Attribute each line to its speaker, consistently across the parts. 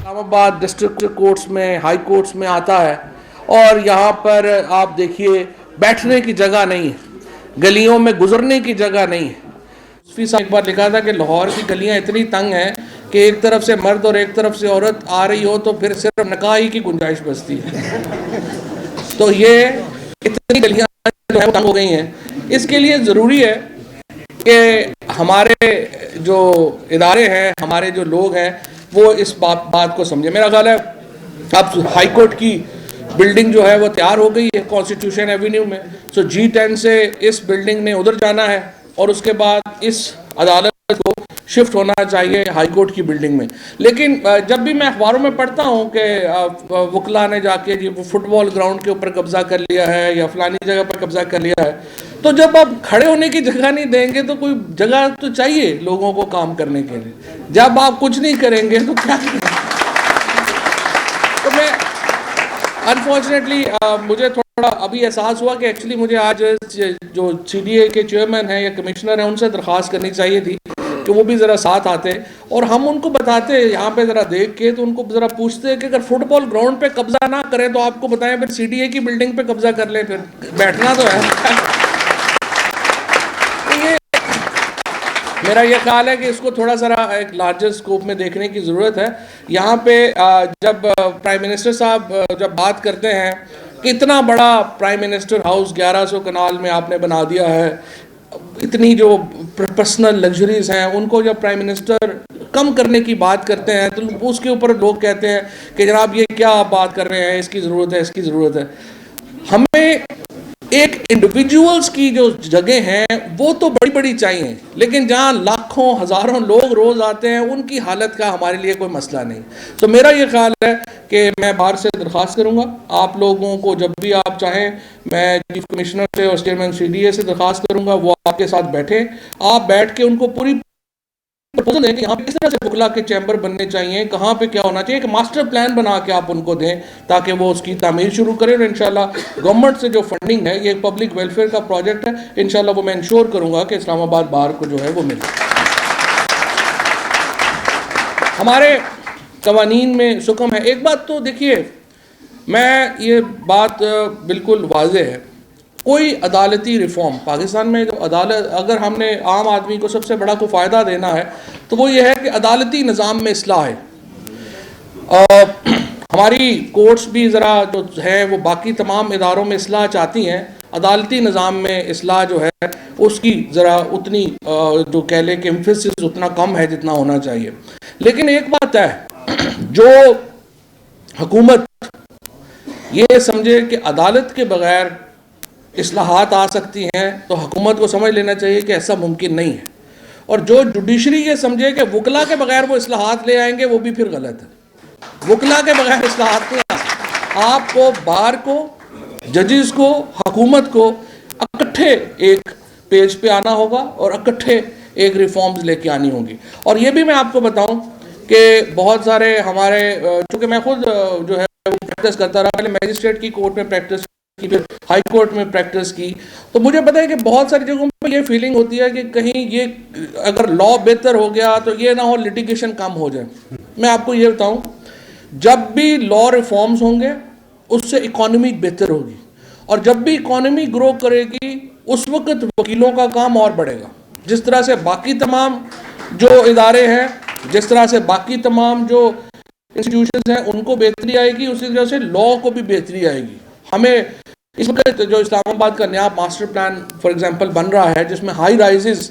Speaker 1: اسلام آباد district courts میں high courts میں آتا ہے اور یہاں پر آپ دیکھیے بیٹھنے کی جگہ نہیں ہے، گلیوں میں گزرنے کی جگہ نہیں ہے۔ صوفی صاحب ایک بار لکھا تھا کہ لاہور کی گلیاں اتنی تنگ ہیں کہ ایک طرف سے مرد اور ایک طرف سے عورت آ رہی ہو تو پھر صرف نکاح ہی کی گنجائش بچتی ہے۔ تو یہ اتنی گلیاں جو ہے تنگ ہو گئی ہیں، اس کے لیے ضروری ہے کہ ہمارے جو ادارے ہیں، ہمارے جو لوگ ہیں، وہ اس بات کو سمجھے۔ میرا خیال ہے اب ہائی کورٹ کی بلڈنگ جو ہے وہ تیار ہو گئی ہے کانسٹیٹیوشن ایوینیو میں، سو G10 سے اس بلڈنگ نے ادھر جانا ہے اور اس کے بعد اس عدالت کو شفٹ ہونا چاہیے ہائی کورٹ کی بلڈنگ میں۔ لیکن جب بھی میں اخباروں میں پڑھتا ہوں کہ وکلا نے جا کے فٹ بال گراؤنڈ کے اوپر قبضہ کر لیا ہے یا فلانی جگہ پر قبضہ کر لیا ہے، تو جب آپ کھڑے ہونے کی جگہ نہیں دیں گے تو کوئی جگہ تو چاہیے لوگوں کو کام کرنے کے لیے۔ جب آپ کچھ نہیں کریں گے تو کیا کریں گے؟ تو میں انفارچونیٹلی مجھے تھوڑا ابھی احساس ہوا کہ ایکچولی مجھے آج جو CDA کے چیئرمین ہیں یا کمشنر ہیں ان سے درخواست کرنی چاہیے تھی کہ وہ بھی ذرا ساتھ آتے اور ہم ان کو بتاتے یہاں پہ ذرا دیکھ کے، تو ان کو ذرا پوچھتے کہ اگر فٹ بال گراؤنڈ پہ قبضہ نہ کریں تو آپ کو بتائیں پھر CDA کی بلڈنگ پہ قبضہ کر لیں، پھر بیٹھنا تو ہے۔ میرا یہ خیال ہے کہ اس کو تھوڑا ذرا ایک لارجر سکوپ میں دیکھنے کی ضرورت ہے۔ یہاں پہ جب پرائم منسٹر صاحب جب بات کرتے ہیں کہ اتنا بڑا پرائم منسٹر ہاؤس 1100 کنال میں آپ نے بنا دیا ہے، اتنی جو پرسنل لگژریز ہیں ان کو جب پرائم منسٹر کم کرنے کی بات کرتے ہیں تو اس کے اوپر لوگ کہتے ہیں کہ جناب یہ کیا آپ بات کر رہے ہیں، اس کی ضرورت ہے، اس کی ضرورت ہے۔ ہمیں ایک انڈیویجولز کی جو جگہ ہیں وہ تو بڑی بڑی چاہیے، لیکن جہاں لاکھوں ہزاروں لوگ روز آتے ہیں ان کی حالت کا ہمارے لیے کوئی مسئلہ نہیں۔ تو میرا یہ خیال ہے کہ میں باہر سے درخواست کروں گا آپ لوگوں کو، جب بھی آپ چاہیں میں چیف کمشنر سے اور چیئرمین CDA سے درخواست کروں گا وہ آپ کے ساتھ بیٹھیں، آپ بیٹھ کے ان کو پوری پرپوزل دیں کہ یہاں پہ کس طرح سے وکلا کے چیمبر بننے چاہیے، کہاں پہ کیا ہونا چاہیے، کہ ماسٹر پلان بنا کے آپ ان کو دیں تاکہ وہ اس کی تعمیر شروع کریں۔ اور انشاءاللہ گورنمنٹ سے جو فنڈنگ ہے، یہ پبلک ویلفیئر کا پروجیکٹ ہے، انشاءاللہ وہ میں انشور کروں گا کہ اسلام آباد بار کو جو ہے وہ ملے۔ ہمارے قوانین میں سکم ہے۔ ایک بات تو دیکھیے، میں یہ بات بالکل واضح ہے، کوئی عدالتی ریفارم پاکستان میں جو عدالت، اگر ہم نے عام آدمی کو سب سے بڑا کو فائدہ دینا ہے تو وہ یہ ہے کہ عدالتی نظام میں اصلاح ہے۔ ہماری کورٹس بھی ذرا جو ہے وہ باقی تمام اداروں میں اصلاح چاہتی ہیں، عدالتی نظام میں اصلاح جو ہے اس کی ذرا اتنی جو کہہ لے کہ ایمفیسس اتنا کم ہے جتنا ہونا چاہیے۔ لیکن ایک بات ہے، جو حکومت یہ سمجھے کہ عدالت کے بغیر اصلاحات آ سکتی ہیں تو حکومت کو سمجھ لینا چاہیے کہ ایسا ممکن نہیں ہے، اور جو جوڈیشری یہ سمجھے کہ وکلا کے بغیر وہ اصلاحات لے آئیں گے وہ بھی پھر غلط ہے۔ وکلا کے بغیر اصلاحات نہیں آ سکتے، آپ کو بار کو، ججز کو، حکومت کو اکٹھے ایک پیج پہ آنا ہوگا اور اکٹھے ایک ریفارمز لے کے آنی ہوگی۔ اور یہ بھی میں آپ کو بتاؤں کہ بہت سارے ہمارے، چونکہ میں خود جو ہے وہ پریکٹس کرتا رہا، پہلے میجسٹریٹ کی کورٹ میں پریکٹس کی، پھر ہائی کورٹ میں پریکٹس کی، تو مجھے پتا ہے کہ بہت ساری جگہوں پہ یہ فیلنگ ہوتی ہے کہ کہیں یہ اگر لا بہتر ہو گیا تو یہ نہ ہو لٹیگیشن کم ہو جائے۔ میں آپ کو یہ بتاؤں، جب بھی لا ریفارمز ہوں گے اس سے اکانومی بہتر ہوگی، اور جب بھی اکانومی گرو کرے گی اس وقت وکیلوں کا کام اور بڑھے گا۔ جس طرح سے باقی تمام جو ادارے ہیں، جس طرح سے باقی تمام جو انسٹیٹیوشنز ہیں ان کو بہتری آئے گی، اسی طرح سے لا کو بھی بہتری آئے گی۔ ہمیں اس وقت جو اسلام آباد کا نیا ماسٹر پلان فار ایگزامپل بن رہا ہے، جس میں ہائی رائزز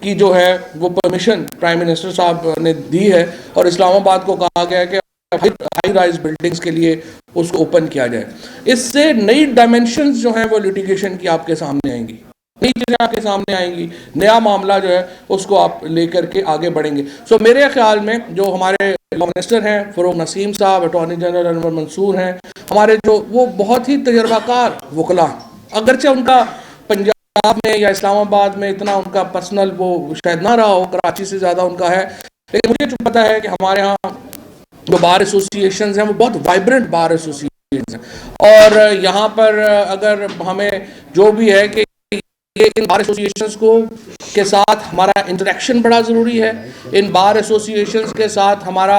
Speaker 1: کی جو ہے وہ پرمیشن پرائم منسٹر صاحب نے دی ہے، اور اسلام آباد کو کہا گیا ہے کہ ہائی رائز بلڈنگز کے لیے اس کو اوپن کیا جائے۔ اس سے نئی ڈائمنشنز جو ہیں وہ لٹیگیشن کی آپ کے سامنے آئیں گی، نئی چیزیں آپ کے سامنے آئیں گی، نیا معاملہ جو ہے اس کو آپ لے کر کے آگے بڑھیں گے۔ سو میرے خیال میں جو ہمارے لا منسٹر ہیں فروغ نسیم صاحب، اٹارنی جنرل انور منصور ہیں، ہمارے جو وہ بہت ہی تجربہ کار وکلا، اگرچہ ان کا پنجاب میں یا اسلام آباد میں اتنا ان کا پرسنل وہ شاید نہ رہا ہو، کراچی سے زیادہ ان کا ہے، لیکن مجھے جو پتا ہے کہ ہمارے ہاں جو بار ایسوسیشنز ہیں وہ بہت وائبرنٹ بار ایسوسیشنز ہیں، اور یہاں پر اگر ہمیں جو بھی ہے کہ ان بار ایسوسیشنز کو کے ساتھ ہمارا انٹریکشن بڑا ضروری ہے، ان بار ایسوسیشنز کے ساتھ ہمارا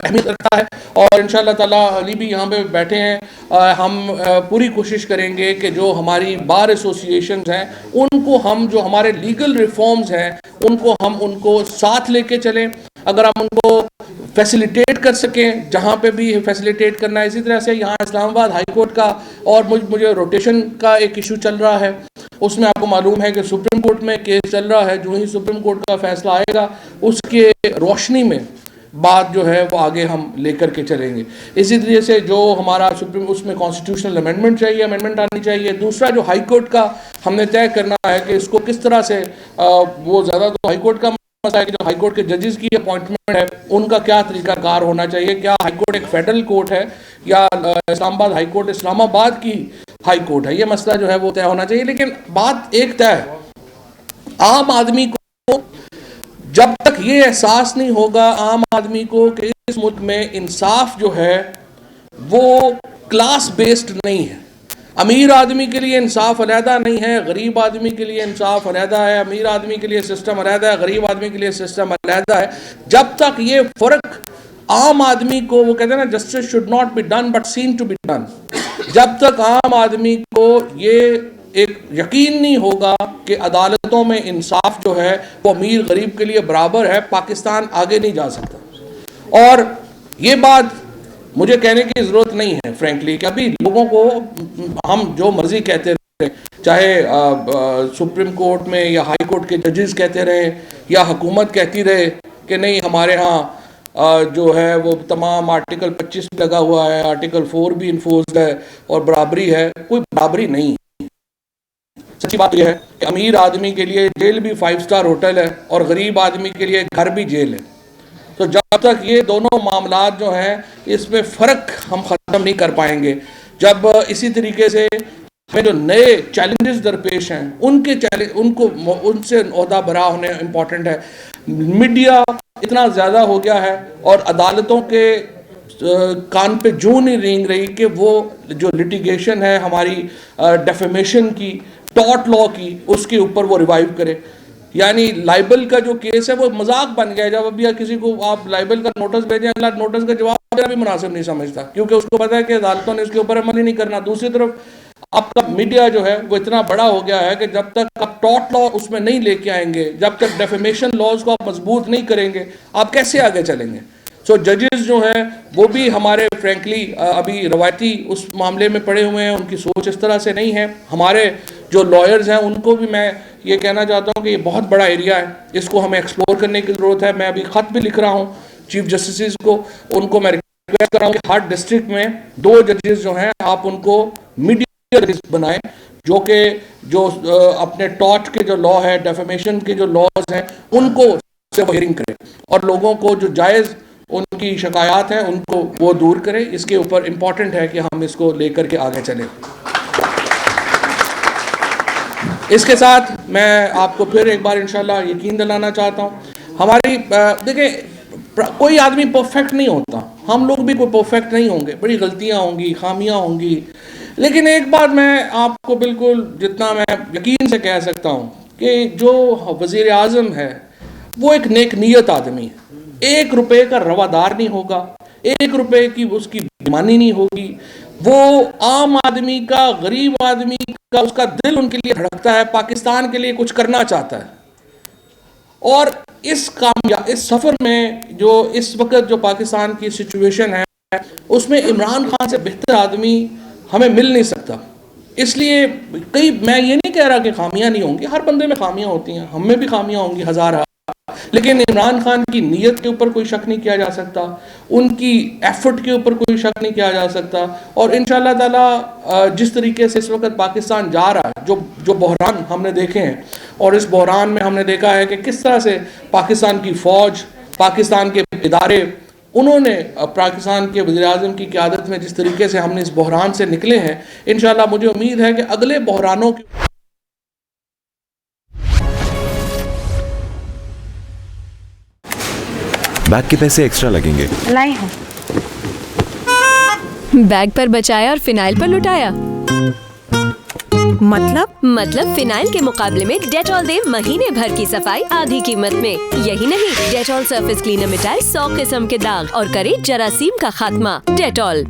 Speaker 1: اہمیت رکھتا ہے, اور انشاءاللہ تعالیٰ علی بھی یہاں پہ بیٹھے ہیں. ہم پوری کوشش کریں گے کہ جو ہماری بار ایسوسیشنز ہیں ان کو ہم, جو ہمارے لیگل ریفارمز ہیں ان کو ساتھ لے کے چلیں. اگر ہم ان کو فیسیلیٹیٹ کر سکیں جہاں پہ بھی فیسیلیٹیٹ کرنا ہے. اسی طرح سے یہاں اسلام آباد ہائی کورٹ کا اور مجھے روٹیشن کا ایک ایشو چل رہا ہے, اس میں آپ کو معلوم ہے کہ سپریم کورٹ میں کیس چل رہا ہے. جو ہی سپریم کورٹ کا فیصلہ آئے گا اس کے روشنی میں بات جو ہے وہ آگے ہم لے کر کے چلیں گے. اسی طریقے سے جو ہمارا سپریم, اس میں کانسٹیٹیوشنل امینڈمنٹ چاہیے, امینڈمنٹ آنی چاہیے. دوسرا جو ہائی کورٹ کا ہم نے طے کرنا ہے کہ اس کو کس طرح سے, وہ زیادہ تو ہائی کورٹ کا مسئلہ ہے کہ جو ہائی کورٹ کے ججز کی اپوائنٹمنٹ ہے ان کا کیا طریقہ کار ہونا چاہیے. کیا ہائی کورٹ ایک فیڈرل کورٹ ہے یا اسلام آباد ہائی کورٹ اسلام آباد کی ہائی کورٹ ہے, یہ مسئلہ جو ہے وہ طے ہونا چاہیے. لیکن بات ایک طے ہے, عام آدمی کو جب تک یہ احساس نہیں ہوگا عام آدمی کو کہ اس ملک میں انصاف جو ہے وہ کلاس بیسڈ نہیں ہے. امیر آدمی کے لیے انصاف علیحدہ نہیں ہے, غریب آدمی کے لیے انصاف علیحدہ ہے, امیر آدمی کے لیے سسٹم علیحدہ ہے, غریب آدمی کے لیے سسٹم علیحدہ ہے. جب تک یہ فرق عام آدمی کو, وہ کہتے ہیں نا justice should not be done but seen to be done, جب تک عام آدمی کو یہ ایک یقین نہیں ہوگا کہ عدالتوں میں انصاف جو ہے وہ امیر غریب کے لیے برابر ہے, پاکستان آگے نہیں جا سکتا. اور یہ بات مجھے کہنے کی ضرورت نہیں ہے فرینکلی کہ ابھی لوگوں کو ہم جو مرضی کہتے رہے, چاہے سپریم کورٹ میں یا ہائی کورٹ کے ججز کہتے رہے یا حکومت کہتی رہے کہ نہیں ہمارے ہاں جو ہے وہ تمام آرٹیکل 25 لگا ہوا ہے, آرٹیکل 4 بھی انفورسڈ ہے اور برابری ہے. کوئی برابری نہیں. سچی بات یہ ہے کہ امیر آدمی کے لیے جیل بھی 5 اسٹار ہوٹل ہے اور غریب آدمی کے لیے گھر بھی جیل ہے. تو جب تک یہ دونوں معاملات جو ہیں اس میں فرق ہم ختم نہیں کر پائیں گے. جب اسی طریقے سے ہمیں جو نئے چیلنجز درپیش ہیں ان سے عہدہ برا ہونے امپورٹنٹ ہے. میڈیا اتنا زیادہ ہو گیا ہے اور عدالتوں کے کان پہ جو نہیں رینگ رہی کہ وہ جو لٹیگیشن ہے ہماری ڈیفیمیشن کی, ٹارٹ لا کی, اس کے اوپر وہ ریوائیو کرے. یعنی لائبل کا جو کیس ہے وہ مذاق بن گیا ہے. جب ابھی کسی کو آپ لائبل کا نوٹس بھیجیں, اگلا نوٹس کا جواب دینا بھی مناسب نہیں سمجھتا کیونکہ اس کو پتا ہے کہ عدالتوں نے اس کے اوپر عمل ہی نہیں کرنا. دوسری طرف آپ کا میڈیا جو ہے وہ اتنا بڑا ہو گیا ہے کہ جب تک آپ ٹارٹ لا اس میں نہیں لے کے آئیں گے, جب تک ڈیفیمیشن لاز کو آپ مضبوط نہیں کریں گے, آپ کیسے آگے چلیں گے. سو ججز جو ہیں وہ بھی ہمارے فرینکلی ابھی روایتی اس معاملے میں پڑے ہوئے ہیں, ان کی سوچ اس طرح سے نہیں ہے. ہمارے جو لائرز ہیں ان کو بھی میں یہ کہنا چاہتا ہوں کہ یہ بہت بڑا ایریا ہے, اس کو ہمیں ایکسپلور کرنے کی ضرورت ہے. میں ابھی خط بھی لکھ رہا ہوں چیف جسٹسز کو, ان کو میں ریکویسٹ کر رہا ہوں کہ ہر ڈسٹرکٹ میں 2 ججز جو ہیں آپ ان کو میڈیا ججز بنائیں جو کہ جو اپنے ٹارٹ کے جو لا ہے, ڈیفیمیشن کے جو لاز ہیں ان کو سے ہیئرنگ کریں اور لوگوں کو جو جائز ان کی شکایات ہیں ان کو وہ دور کریں. اس کے اوپر امپورٹنٹ ہے کہ ہم اس کو لے کر کے آگے چلیں. اس کے ساتھ میں آپ کو پھر ایک بار انشاءاللہ یقین دلانا چاہتا ہوں, ہماری دیکھیں کوئی آدمی پرفیکٹ نہیں ہوتا, ہم لوگ بھی کوئی پرفیکٹ نہیں ہوں گے, بڑی غلطیاں ہوں گی, خامیاں ہوں گی. لیکن ایک بات میں آپ کو بالکل جتنا میں یقین سے کہہ سکتا ہوں کہ جو وزیر اعظم ہے وہ ایک نیک نیت آدمی ہے. 1 روپے کا روادار نہیں ہوگا, 1 روپے کی اس کی بےایمانی نہیں ہوگی. وہ عام آدمی کا, غریب آدمی کا, اس کا دل ان کے لیے دھڑکتا ہے, پاکستان کے لیے کچھ کرنا چاہتا ہے. اور اس سفر میں جو اس وقت جو پاکستان کی سچویشن ہے اس میں عمران خان سے بہتر آدمی ہمیں مل نہیں سکتا. اس لیے میں یہ نہیں کہہ رہا کہ خامیاں نہیں ہوں گی, ہر بندے میں خامیاں ہوتی ہیں, ہم میں بھی خامیاں ہوں گی ہزار, لیکن عمران خان کی نیت کے اوپر کوئی شک نہیں کیا جا سکتا, ان کی ایفرٹ کے اوپر کوئی شک نہیں کیا جا سکتا. اور انشاءاللہ تعالی جس طریقے سے اس وقت پاکستان جا رہا ہے, جو بحران ہم نے دیکھے ہیں, اور اس بحران میں ہم نے دیکھا ہے کہ کس طرح سے پاکستان کی فوج, پاکستان کے ادارے, انہوں نے پاکستان کے وزیر اعظم کی قیادت میں جس طریقے سے ہم نے اس بحران سے نکلے ہیں, انشاءاللہ مجھے امید ہے کہ اگلے بحرانوں کی
Speaker 2: بیگ کے پیسے ایکسٹرا لگیں گے.
Speaker 3: لائی ہوں.
Speaker 4: بیگ پر بچایا اور فنائل پر لٹایا.
Speaker 3: مطلب فنائل کے مقابلے میں ڈیٹول دے مہینے بھر کی صفائی آدھی قیمت میں. یہی نہیں, ڈیٹول سرفیس کلینر مٹائے 100 قسم کے داغ اور کرے جراثیم کا خاتمہ. ڈیٹول.